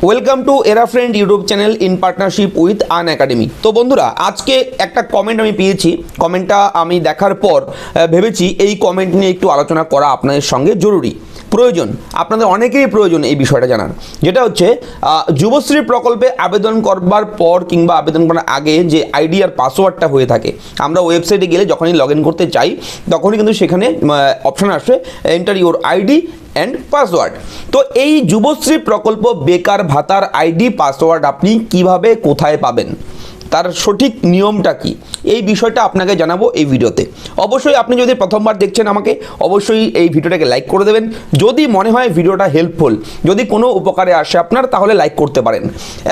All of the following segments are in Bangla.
Welcome to era friend YouTube channel in partnership with Unacademy. তো বন্ধুরা, আজকে একটা কমেন্ট আমি পেয়েছি। কমেন্টটা আমি দেখার পর ভেবেছি এই কমেন্ট নিয়ে একটু আলোচনা করা আপনাদের সঙ্গে জরুরি, প্রয়োজন, আপনাদের অনেকেরই প্রয়োজন এই বিষয়টা জানার। যেটা হচ্ছে যুবশ্রী প্রকল্পে আবেদন করবার পর কিংবা আবেদন করার আগে যে আইডি আর পাসওয়ার্ডটা হয়ে থাকে, আমরা ওয়েবসাইটে গেলে যখনই লগ ইন করতে চাই তখনই কিন্তু সেখানে অপশান আসে enter your ID and password. তো এই যুবশ্রী প্রকল্প বেকার ভাতার আইডি পাসওয়ার্ড আপনি কিভাবে কোথায় পাবেন, তার সঠিক নিয়মটা কি, এই বিষয়টা আপনাকে জানাবো এই ভিডিওতে। অবশ্যই আপনি যদি প্রথমবার দেখছেন আমাকে, অবশ্যই এই ভিডিওটাকে লাইক করে দেবেন। যদি মনে হয় ভিডিওটা হেল্পফুল, যদি কোনো উপকারে আসে আপনার, তাহলে লাইক করতে পারেন।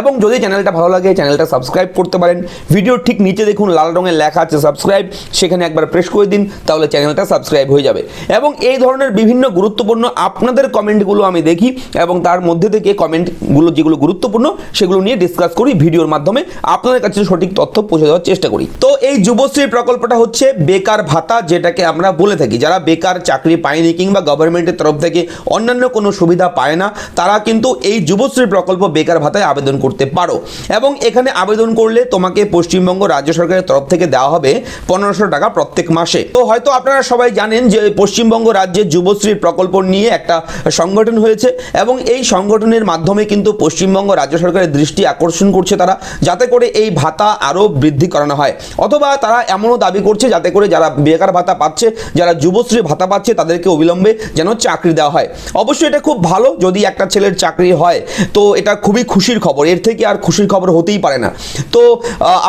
এবং যদি চ্যানেলটা ভালো লাগে চ্যানেলটা সাবস্ক্রাইব করতে পারেন। ভিডিওর ঠিক নিচে দেখুন লাল রঙের লেখা আছে সাবস্ক্রাইব, সেখানে একবার প্রেস করে দিন, তাহলে চ্যানেলটা সাবস্ক্রাইব হয়ে যাবে। এবং এই ধরনের বিভিন্ন গুরুত্বপূর্ণ আপনাদের কমেন্টগুলো আমি দেখি এবং তার মধ্যে থেকে কমেন্টগুলো যেগুলো গুরুত্বপূর্ণ সেগুলো নিয়ে ডিসকাস করি ভিডিওর মাধ্যমে, আপনাদের কাছে সঠিক তথ্য পৌঁছে দেওয়ার চেষ্টা করি। তো এই যুবশ্রী প্রকল্পটা হচ্ছে বেকার ভাতা, যেটাকে আমরা বলে থাকি। যারা বেকার, চাকরি পায়নি কিংবা গভর্নমেন্টের তরফ থেকে অন্যান্য কোনো সুবিধা পায় না, তারা কিন্তু এই যুবশ্রী প্রকল্প বেকার ভাতায় আবেদন করতে পারো। এবং এখানে আবেদন করলে তোমাকে পশ্চিমবঙ্গ রাজ্য সরকারের তরফ থেকে দেওয়া হবে 1500 টাকা প্রত্যেক মাসে। তো হয়তো আপনারা সবাই জানেন যে পশ্চিমবঙ্গ রাজ্যে যুবশ্রী প্রকল্প নিয়ে একটা সংগঠন হয়েছে এবং এই সংগঠনের মাধ্যমে কিন্তু পশ্চিমবঙ্গ রাজ্য সরকারের দৃষ্টি আকর্ষণ করছে তারা, যাতে করে এই ভাতা আরও বৃদ্ধি করানো হয়। অথবা তারা এমনও দাবি করছে যাতে করে যারা বেকার ভাতা পাচ্ছে, যারা যুবশ্রী ভাতা পাচ্ছে, তাদেরকে অবিলম্বে যেন চাকরি দেওয়া হয়। অবশ্যই এটা খুব ভালো, যদি একটা ছেলের চাকরি হয় তো এটা খুবই খুশির খবর, এর থেকে আর খুশির খবর হতেই পারে না। তো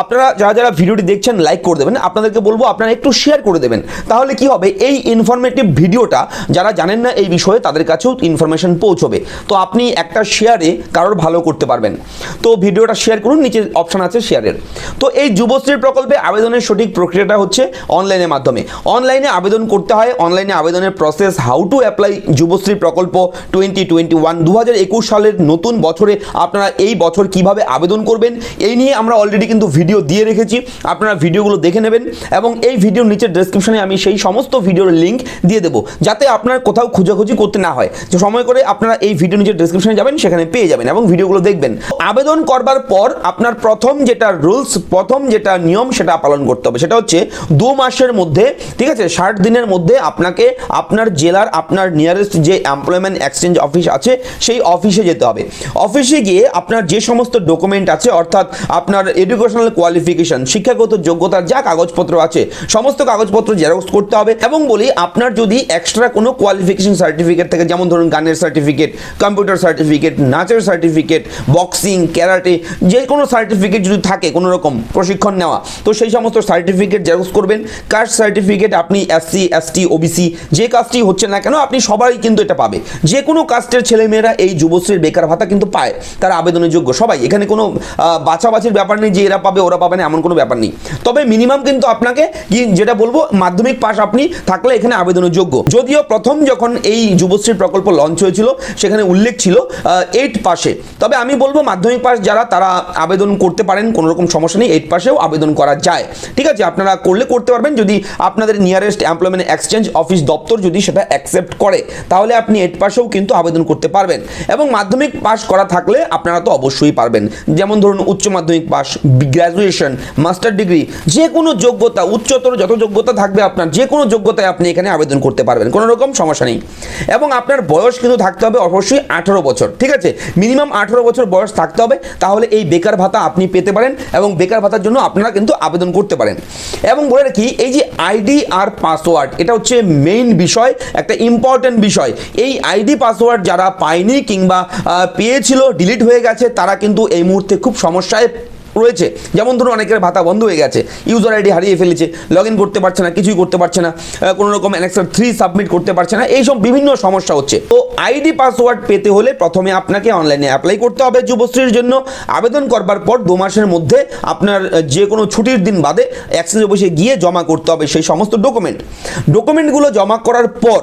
আপনারা যারা যারা ভিডিওটি দেখছেন লাইক করে দেবেন, আপনাদেরকে বলবো আপনারা একটু শেয়ার করে দেবেন। তাহলে কি হবে, এই ইনফরমেটিভ ভিডিওটা যারা জানেন না এই বিষয়ে তাদের কাছেও ইনফরমেশন পৌঁছবে। তো আপনি একটা শেয়ারে কারোর ভালো করতে পারবেন। তো ভিডিওটা শেয়ার করুন, নিচে অপশান আছে শেয়ারের। তো এই যুবশ্রী প্রকল্পে আবেদনের সঠিক প্রক্রিয়াটা হচ্ছে অনলাইনের মাধ্যমে। অনলাইনে আবেদন করতে হয়। অনলাইনে আবেদনের process, how to apply Yuvashree প্রকল্প 2021 2021 সালের নতুন বছরে আপনারা এই বছর কিভাবে আবেদন করবেন, এই নিয়ে আমরা অলরেডি কিন্তু ভিডিও দিয়ে রেখেছি, আপনারা ভিডিওগুলো দেখে নেবেন। এবং এই ভিডিওর নিচের ডেসক্রিপশনে আমি সেই সমস্ত ভিডিওর লিঙ্ক দিয়ে দেবো, যাতে আপনার কোথাও খোঁজাখুঁজি করতে না হয়। যে সময় করে আপনারা এই ভিডিও নিচের ডেসক্রিপশনে যাবেন, সেখানে পেয়ে যাবেন এবং ভিডিওগুলো দেখবেন। আবেদন করবার পর আপনার প্রথম যেটা রুলস, প্রথম যেটা নিয়ম সেটা পালন করতে হবে। সেটা হচ্ছে 2 মাসের মধ্যে, ঠিক আছে, 60 দিনের মধ্যে আপনাকে আপনার জেলার আপনার নিয়ারেস্ট যে এমপ্লয়মেন্ট এক্সচেঞ্জ অফিস আছে সেই অফিসে যেতে হবে। অফিসে গিয়ে আপনার যে সমস্ত ডকুমেন্ট আছে, অর্থাৎ আপনার এডুকেশনাল কোয়ালিফিকেশন, শিক্ষাগত যোগ্যতার যা কাগজপত্র আছে সমস্ত কাগজপত্র জেরক্স করতে হবে। এবং বলি, আপনার যদি এক্সট্রা কোনো কোয়ালিফিকেশন সার্টিফিকেট থাকে, যেমন ধরুন গানের সার্টিফিকেট, কম্পিউটার সার্টিফিকেট, নাচের সার্টিফিকেট, বক্সিং, ক্যারাটে, যে কোনো সার্টিফিকেট যদি থাকে কোনো রকম প্রশিক্ষণ নেওয়া, তো সেই সমস্ত সার্টিফিকেট জেরক্স করবেন। কাস্ট সার্টিফিকেট, আপনি এসসি, এসটি, ওবিসি যে কাস্টই হচ্ছে না কেন, আপনি সবাই কিন্তু এটা পাবে। যে কোনো কাস্টের ছেলেমেয়েরা এই যুবশ্রীর বেকার ভাতা কিন্তু পায়, তারা আবেদনের যোগ্য সবাই। এখানে কোনো বাছাবাছির ব্যাপার নেই যে এরা পাবে ওরা পাবে না, এমন কোনো ব্যাপার নেই। তবে মিনিমাম কিন্তু আপনাকে কি যেটা বলবো, মাধ্যমিক পাস আপনি থাকলে এখানে আবেদনের যোগ্য। যদিও প্রথম যখন এই যুবশ্রী প্রকল্প লঞ্চ হয়েছিল সেখানে উল্লেখ ছিল 8 পাশে, তবে আমি বলবো মাধ্যমিক পাস যারা তারা আবেদন করতে পারেন, কোনো রকম সমস্যা নেই, 8 পাশেও আবেদন করা যায়। ঠিক আছে, আপনারা করতে পারবেন যদি আপনাদের নিয়ারেস্ট এমপ্লয়মেন্ট এক্সচেঞ্জ অফিস দপ্তর যদি সেটা অ্যাকসেপ্ট করে, তাহলে আপনি 8 পাশেও কিন্তু আবেদন করতে পারবেন। এবং মাধ্যমিক পাস করা থাকলে আপনারা তো অবশ্যই পারবেন। যেমন ধরুন উচ্চ মাধ্যমিক পাস, গ্র্যাজুয়েশন, মাস্টার ডিগ্রি, যে কোনো যোগ্যতা, উচ্চতর যত যোগ্যতা থাকবে আপনার, যে কোনো যোগ্যতায় আপনি এখানে আবেদন করতে পারবেন, কোনো রকম সমস্যা নেই। এবং আপনার বয়স কিন্তু থাকতে হবে অবশ্যই 18 বছর। ঠিক আছে, মিনিমাম 18 বছর বয়স থাকতে হবে, তাহলে এই বেকার ভাতা আপনি পেতে পারেন এবং বেকার ভাতার জন্য আপনারা কিন্তু আবেদন করতে পারেন। এবং বলে রাখি, এই যে আইডি আর পাসওয়ার্ড, এটা হচ্ছে মেইন বিষয়, একটা ইম্পর্টেন্ট বিষয়। এই আইডি পাসওয়ার্ড যারা পায়নি কিংবা পেয়েছিল ডিলিট হয়ে গেছে, তারা কিন্তু এই মুহূর্তে খুব সমস্যায় রয়েছে। যেমন ধরুন অনেকের ভাতা বন্ধ হয়ে গেছে, ইউজার আইডি হারিয়ে ফেলেছে, লগ ইন করতে পারছে না, কিছুই করতে পারছে না, কোনো রকম অ্যানেক্সার 3 সাবমিট করতে পারছে না, এইসব বিভিন্ন সমস্যা হচ্ছে। তো আইডি পাসওয়ার্ড পেতে হলে প্রথমে আপনাকে অনলাইনে অ্যাপ্লাই করতে হবে যুবশ্রীর জন্য। আবেদন করবার পর 2 মাসের মধ্যে আপনার যে কোনো ছুটির দিন বাদে এক্সচেঞ্জ অফিসে গিয়ে জমা করতে হবে সেই সমস্ত ডকুমেন্টগুলো জমা করার পর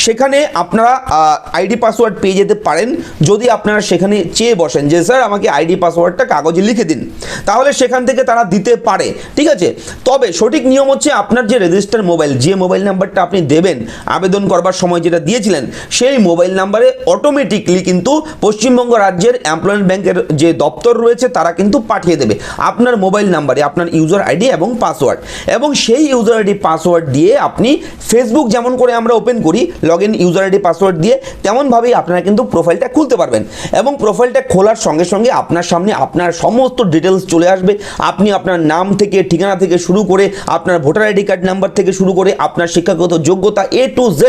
সেখানে আপনারা আইডি পাসওয়ার্ড পেয়ে যেতে পারেন যদি আপনারা সেখানে চেয়ে বসেন যে স্যার আমাকে আইডি পাসওয়ার্ডটা কাগজে লিখে দিন, তাহলে সেখান থেকে তারা দিতে পারে, ঠিক আছে। তবে সঠিক নিয়ম হচ্ছে আপনার যে রেজিস্টার মোবাইল, যে মোবাইল নাম্বারটা আপনি দেবেন আবেদন করবার সময় যেটা দিয়েছিলেন, সেই মোবাইল নাম্বারে অটোমেটিকলি কিন্তু পশ্চিমবঙ্গ রাজ্যের এমপ্লয়মেন্ট ব্যাংকের যে দপ্তর রয়েছে তারা কিন্তু পাঠিয়ে দেবে আপনার মোবাইল নাম্বারে আপনার ইউজার আইডি এবং পাসওয়ার্ড, এবং সেই ইউজার আইডি পাসওয়ার্ড দিয়ে আপনি ফেসবুক যেমন করে আমরা ওপেন করি log in user ID password দিয়ে, তেমনভাবেই আপনারা কিন্তু প্রোফাইলটা খুলতে পারবেন। এবং প্রোফাইলটা খোলার সঙ্গে সঙ্গে আপনার সামনে আপনার সমস্ত ডিটেলস চলে আসবে। আপনি আপনার নাম থেকে, ঠিকানা থেকে শুরু করে, আপনার ভোটার আইডি কার্ড নাম্বার থেকে শুরু করে, আপনার শিক্ষাগত যোগ্যতা A to Z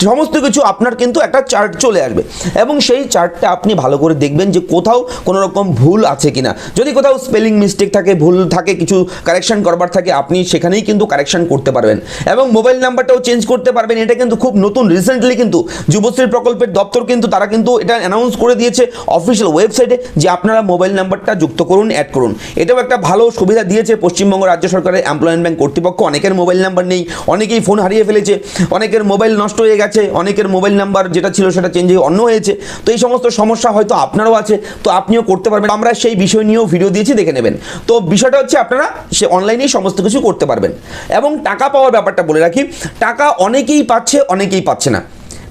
সমস্ত কিছু আপনার কিন্তু একটা চার্ট চলে আসবে, এবং সেই চার্টটা আপনি ভালো করে দেখবেন যে কোথাও কোনো রকম ভুল আছে কিনা। যদি কোথাও স্পেলিং মিস্টেক থাকে, ভুল থাকে, কিছু কারেকশন করবার থাকে, আপনি সেখানেই কিন্তু কারেকশন করতে পারবেন এবং মোবাইল নাম্বারটাও চেঞ্জ করতে পারবেন। এটা কিন্তু খুব নতুন, রিসেন্টলি কিন্তু যুবশ্রী প্রকল্পের দপ্তর কিন্তু তারা কিন্তু এটা অ্যানাউন্স করে দিয়েছে অফিসিয়াল ওয়েবসাইটে যে আপনারা মোবাইল নাম্বারটা যুক্ত করুন, অ্যাড করুন। এটাও একটা ভালো সুবিধা দিয়েছে পশ্চিমবঙ্গ রাজ্য সরকারের এমপ্লয়মেন্ট ব্যাংক কর্তৃপক্ষ। অনেকের মোবাইল নাম্বার নেই, অনেকেই ফোন হারিয়ে ফেলেছে, অনেকের মোবাইল নষ্ট হয়ে গেছে, অনেকের মোবাইল নাম্বার যেটা ছিল সেটা চেঞ্জ হয়ে অন্য হয়েছে। তো এই সমস্ত সমস্যা হয়তো আপনারও আছে, তো আপনিও করতে পারবেন। আমরা সেই বিষয় নিয়েও ভিডিও দিয়েছি, দেখে নেবেন। তো বিষয়টা হচ্ছে আপনারা সে অনলাইনেই সমস্ত কিছু করতে পারবেন। এবং টাকা পাওয়ার ব্যাপারটা বলে রাখি, টাকা অনেকেই পাচ্ছে, অনেকেই পাচ্ছে না,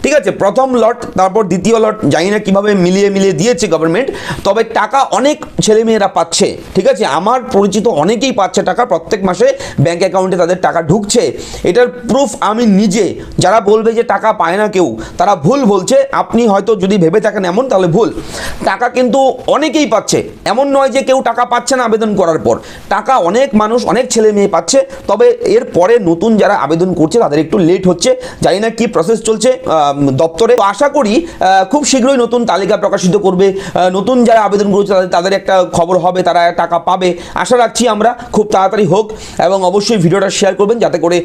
ঠিক আছে। প্রথম লট, তারপর দ্বিতীয় লট, জানি না কীভাবে মিলিয়ে দিয়েছে গভর্নমেন্ট, তবে টাকা অনেক ছেলেমেয়েরা পাচ্ছে, ঠিক আছে। আমার পরিচিত অনেকেই পাচ্ছে টাকা, প্রত্যেক মাসে ব্যাঙ্ক অ্যাকাউন্টে তাদের টাকা ঢুকছে। এটার প্রুফ আমি নিজে। যারা বলবে যে টাকা পায় না কেউ, তারা ভুল বলছে। আপনি হয়তো যদি ভেবে থাকেন এমন, তাহলে ভুল। টাকা কিন্তু অনেকেই পাচ্ছে, এমন নয় যে কেউ টাকা পাচ্ছে না আবেদন করার পর। টাকা অনেক মানুষ, অনেক ছেলে মেয়ে পাচ্ছে, তবে এর পরে নতুন যারা আবেদন করছে তাদের একটু লেট হচ্ছে। জানি না কি প্রসেস চলছে দপ্তরে। আশা করি খুব শীঘ্রই নতুন তালিকা প্রকাশিত করবে, নতুন যারা আবেদন করেছে তাদের একটা খবর হবে, তারা টাকা পাবে। আশা রাখছি আমরা খুব তাড়াতাড়ি হোক, এবং অবশ্যই ভিডিওটা শেয়ার করবেন যাতে করে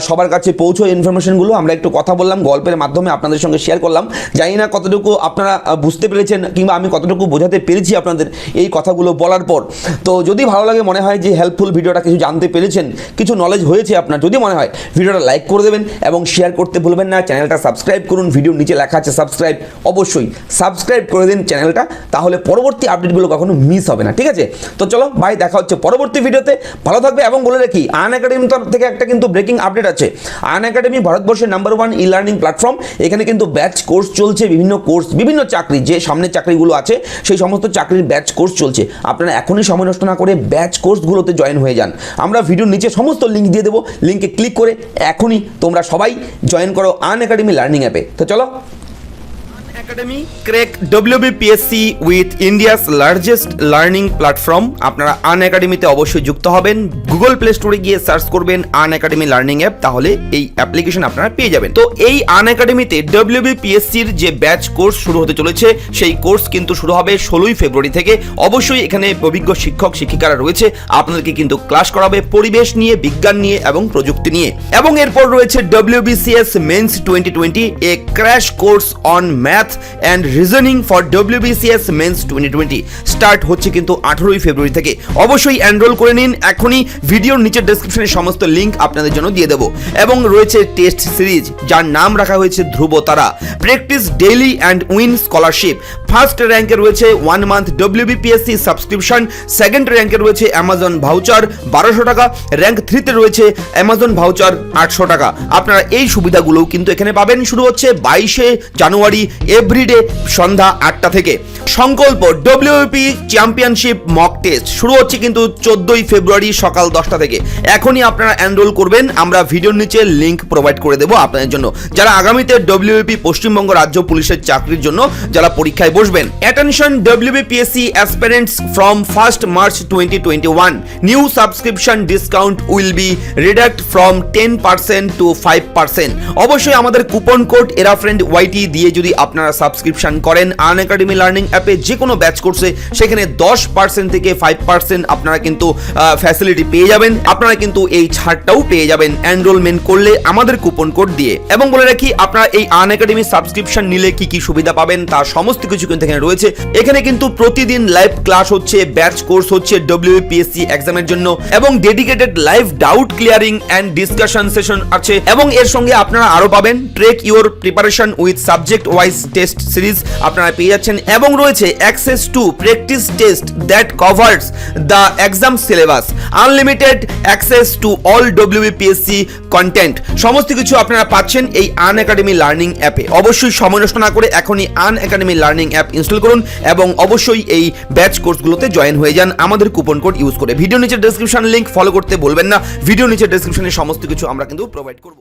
সবার কাছে পৌঁছয় ইনফরমেশনগুলো। আমরা একটু কথা বললাম, গল্পের মাধ্যমে আপনাদের সঙ্গে শেয়ার করলাম। জানি না কতটুকু আপনারা বুঝতে পেরেছেন, কিংবা আমি কতটুকু বোঝাতে পেরেছি আপনাদের এই কথাগুলো বলার পর। তো যদি ভালো লাগে, মনে হয় যে হেল্পফুল ভিডিওটা, কিছু জানতে পেরেছেন, কিছু নলেজ হয়েছে আপনার, যদি মনে হয় ভিডিওটা লাইক করে দেবেন এবং শেয়ার করতে ভুলবেন না। চ্যানেলটা সাবস্ক্রাইব করুন, ভিডিওর নিচে লেখা আছে সাবস্ক্রাইব, অবশ্যই সাবস্ক্রাইব করে দিন চ্যানেলটা, তাহলে পরবর্তী আপডেটগুলো কখনো মিস হবে না, ঠিক আছে। তো চলো ভাই, দেখা হচ্ছে পরবর্তী ভিডিওতে। ভালো থাকবে। এবং বলে রাখি, আনএকাডেমির তরফ থেকে একটা কিন্তু ব্রেকিং আপডেট আছে। আনএকাডেমি ভারতবর্ষের নাম্বার 1 ই লার্নিং প্ল্যাটফর্ম। এখানে কিন্তু ব্যাচ কোর্স চলছে, বিভিন্ন কোর্স, বিভিন্ন চাকরি, যে সামনে চাকরিগুলো আছে সেই সমস্ত চাকরির ব্যাচ কোর্স চলছে। আপনারা এখনই সময় নষ্ট না করে ব্যাচ কোর্সগুলোতে জয়েন হয়ে যান। আমরা ভিডিওর নিচে সমস্ত লিঙ্ক দিয়ে দেবো, লিঙ্কে ক্লিক করে এখনই তোমরা সবাই জয়েন করো আনএকাডেমি লার্নিং অ্যাপে। তো চলো, Unacademy crack WBPSC with India's largest learning platform। আপনারা আনএকাডেমিতে অবশ্যই যুক্ত হবেন। গুগল প্লে স্টোরে গিয়ে সার্চ করবেন আনএকাডেমি লার্নিং অ্যাপ, তাহলে এই অ্যাপ্লিকেশন আপনারা পেয়ে যাবেন। তো এই আনএকাডেমিতে WBPSCর যে ব্যাচ কোর্স শুরু হতে চলেছে, সেই কোর্স কিন্তু শুরু হবে 16ই ফেব্রুয়ারি থেকে। অবশ্যই এখানে অভিজ্ঞ শিক্ষক শিক্ষিকারা রয়েছে, আপনাদেরকে কিন্তু ক্লাস করাবে পরিবেশ নিয়ে, বিজ্ঞান নিয়ে এবং প্রযুক্তি নিয়ে। এবং এরপর রয়েছে WBCS mains 2020, a crash course on math and reasoning for WBCS mains 2020 start হচ্ছে কিন্তু 18ই ফেব্রুয়ারি থেকে। অবশ্যই এনরোল করে নিন এখনই। ভিডিওর নিচে ডেসক্রিপশনে সমস্ত লিংক আপনাদের জন্য দিয়ে দেবো। এবং রয়েছে টেস্ট সিরিজ, যার নাম রাখা হয়েছে Dhruba Tara. Practice daily and win scholarship. First র্যাঙ্কে রয়েছে 1 মান্থ WBPSC সাবস্ক্রিপশন, সেকেন্ড র্যাঙ্কে রয়েছে অ্যামাজন ভাউচার 1200 টাকা, র্যাঙ্ক 3তে রয়েছে অ্যামাজন ভাউচার 800 টাকা। আপনারা এই সুবিধাগুলোও কিন্তু এখানে পাবেন। শুরু হচ্ছে 22শে জানুয়ারি এভরিডে সন্ধ্যা 8টা থেকে। সংকল্প WBP চ্যাম্পিয়নশিপ মক টেস্ট শুরু হচ্ছে কিন্তু 14ই ফেব্রুয়ারি সকাল 10টা থেকে। এখনই আপনারা এনরোল করবেন, আমরা ভিডিওর নিচে লিংক প্রোভাইড করে দেবো আপনাদের জন্য, যারা আগামীতে WBP পশ্চিমবঙ্গ রাজ্য পুলিশের চাকরির জন্য যারা পরীক্ষায় বসবেন। Attention WBPSC aspirants from 1st March 2021, new subscription discount will be reduced from 10% to 5%। অবশ্যই আমাদের কুপন কোড ERAFRIENDYT দিয়ে যদি আপনারা সাবস্ক্রিপশন করেন আনএকাডেমি লার্নিং অ্যাপে যে কোনো ব্যাচ কোর্সে, সেখানে 10% থেকে 5% আপনারা কিন্তু ফ্যাসিলিটি পেয়ে যাবেন। আপনারা কিন্তু এই ছাড়টাও পেয়ে যাবেন এনরোলমেন্ট করলে আমাদের কুপন কোড দিয়ে। এবং বলে রাখি, আপনারা এই আনএকাডেমি সাবস্ক্রিপশন নিলে কি কি সুবিধা পাবেন তার সমস্ত কিছু কিন্তু এখানে রয়েছে। এখানে কিন্তু প্রতিদিন লাইভ ক্লাস হচ্ছে, ব্যাচ কোর্স হচ্ছে WBPSC এক্সামের জন্য, এবং dedicated live doubt clearing and discussion session আছে। এবং এর সঙ্গে আপনারা আরো পাবেন track your preparation with subject wise test series আপনারা পেয়ে যাচ্ছেন, এবং রয়েছে access to practice test that covers the exam syllabus, unlimited access to all WBPSC content. সমস্ত কিছু আপনারা পাচ্ছেন এই আনএকাডেমি লার্নিং অ্যাপে। অবশ্যই সময় নষ্ট না করে এখনই আনএকাডেমি লার্নিং অ্যাপ ইনস্টল করুন এবং অবশ্যই এই ব্যাচ কোর্সগুলোতে জয়েন হয়ে যান আমাদের কুপন কোড ইউজ করে। ভিডিও নিচে ডেসক্রিপশন লিংক ফলো করতে বলবেন না, ভিডিও নিচে ডেসক্রিপশনে সমস্ত কিছু আমরা কিন্তু প্রোভাইড করব।